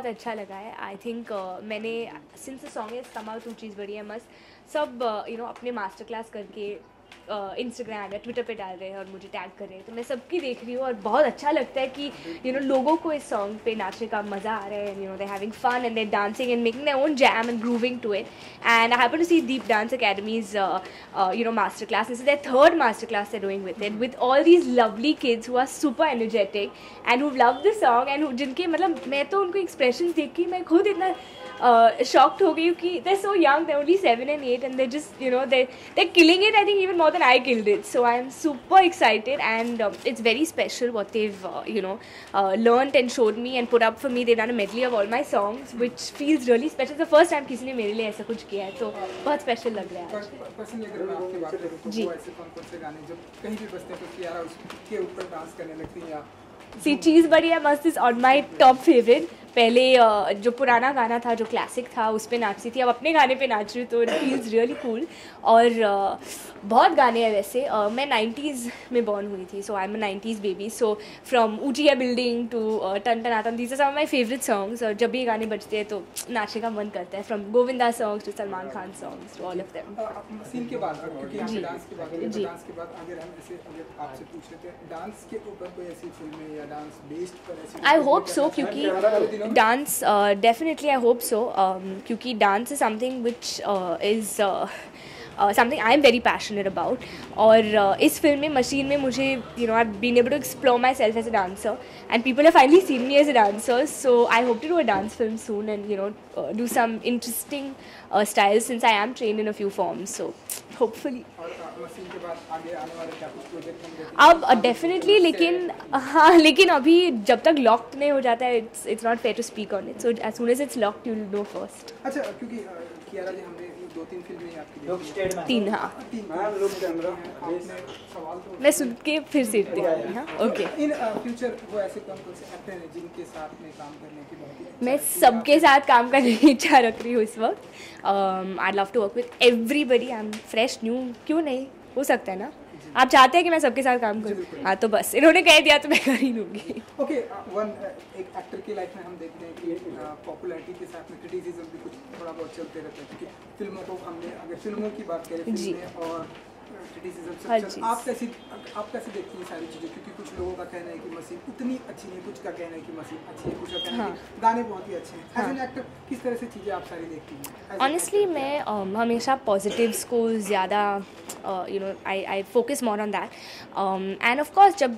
बहुत अच्छा लगा है. I think मैंने since the song is come out 2 चीज़ बड़ी है मस्त, सब अपने मास्टर क्लास करके इंस्टाग्राम या ट्विटर पे डाल रहे हैं और मुझे टैग कर रहे हैं, तो मैं सबकी देख रही हूँ और बहुत अच्छा लगता है कि लोगों को इस सॉन्ग पे नाचने का मज़ा आ रहा है. They're having fun and they're dancing and making their own jam and grooving to it. And I happen to see Deep Dance Academy's master class. This is their third master class they're doing with it, with all these lovely kids who are super energetic and who love the song and जिनके मतलब मैं तो उनको expressions देख के मैं खुद इतना shocked हो गई कि they're so young, they're only 7 and 8 and they're just they're killing it, I think even more than I killed it. So I am super excited and it's very special what they've learned and showed me and put up for me. They've done a medley of all my songs which feels really special. It's the first time किसी ने मेरे लिए ऐसा कुछ किया है, तो बहुत special लग रहा है. पर्सनली अगर मैं आपकी बात करूं तो वो ऐसे कौन से गाने जब कहीं भी बजते हैं तो कियारा उसके ऊपर डांस करने लगती हैं या सी चीज़ बढ़िया मस्त is on my top favourite. पहले जो पुराना गाना था जो क्लासिक था उस पर नाचती थी, अब अपने गाने पे नाच रही हूँ, तो इट फील्स रियली कूल. और बहुत गाने हैं वैसे. मैं 90s में बॉर्न हुई थी, so I am a 90s baby. So from ऊटिया बिल्डिंग टू टन टन आतम, these are some of my favourite songs. और जब भी ये गाने बजते हैं तो नाचने का मन करता है. From Govinda songs to Salman Khan songs to all of them. Scene के बाद क्योंकि हम डांस की बात करें तो डांस के बाद अगर हम ऐसे अगर आपसे पूछ लेते हैं डांस के ऊपर कोई ऐसी फिल्में या डांस बेस्ड पर ऐसी आई होप सो, क्योंकि dance definitely I hope so, क्योंकि dance is something which is something I am very passionate about. और इस फिल्म में मशीन में मुझे I've been able to explore myself as a dancer and people have finally seen me as a dancer, so I hope to do a dance film soon and do some interesting styles since I am trained in a few forms, so hopefully. अब definitely, लेकिन हाँ, लेकिन अभी जब तक locked नहीं हो जाता है it's not fair to speak on it. So as soon as it's locked you will know first. अच्छा, क्योंकि कियारा जी हमने 2-3 फिल्में आपकी देखी, 3 हाँ. मैं सुन के फिर से देखूँगी. हाँ ओके. इन फ्यूचर वो ऐसे कौन से एक्टर हैं जिनके साथ में काम करने की बहुत मैं सबके साथ काम करने की इच्छा रख रही हूँ इस वक्त. I love to work with everybody. I am fresh new, क्यों नहीं, हो सकता है ना. आप चाहते हैं कि मैं सबके साथ काम करूँ? हाँ, तो बस इन्होंने कह दिया तो मैं कर ही लूँगी. ओके, एक एक्टर की लाइफ में हम देखते हैं कि पॉपुलैरिटी के साथ में क्रिटिसिज्म भी कुछ थोड़ा बहुत चलते रहता है, क्योंकि फिल्मों को हमने अगर फिल्मों की बात करें फिल्में और क्रिटिसिज्म, आप कैसे देखती हैं सारी चीज़ें? क्योंकि कुछ लोगों का कहना है कि मशीन उतनी अच्छी नहीं, कुछ का कहना है कि मशीन अच्छी है, कुछ का कहना है कि गाने बहुत ही अच्छे हैं. एज एन एक्टर किस तरह से चीज़ें आप सारी देखती हैं? ऑनेस्टली मैं हमेशा पॉजिटिव्स को ज़्यादा I focus more on that, and of course जब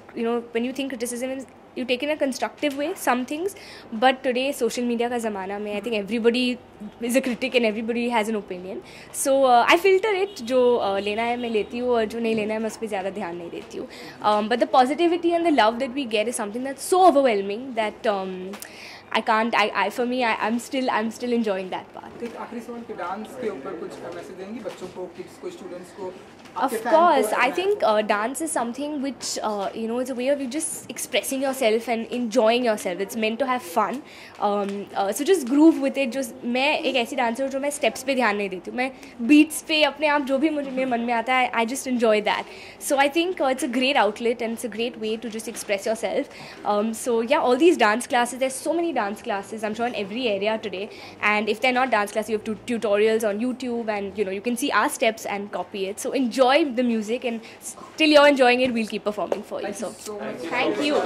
when you think criticism is you take in a constructive way some things, but today social media का ज़माना में I think everybody is a critic and everybody has an opinion, so I filter it. जो लेना है मैं लेती हूँ और जो नहीं लेना है मैं उस पर ज़्यादा ध्यान नहीं देती हूँ. But the positivity and the love that we get is something that's so overwhelming that I can't. For me, I'm still enjoying that part. एक आखिरी सवाल कि डांस के ऊपर कुछ मैसेज देंगी बच्चों को, किड्स को, स्टूडेंट्स को? Of course, I think dance is something which it's a way of you just expressing yourself and enjoying yourself. It's meant to have fun. So just groove with it. just मैं एक ऐसी dancer हूँ जो मैं steps पे ध्यान नहीं देती हूँ. मैं बीट्स पे अपने आप जो भी मेरे मन में आता है, I just enjoy that. So I think it's a great outlet and it's a great way to just express yourself. So yeah, all these dance classes. There's so many dance classes, I'm sure, in every area today. And if they're not dance classes, you have tutorials on YouTube, and you can see our steps and copy it. So enjoy the music, and till you're enjoying it, we'll keep performing for you. So thank you.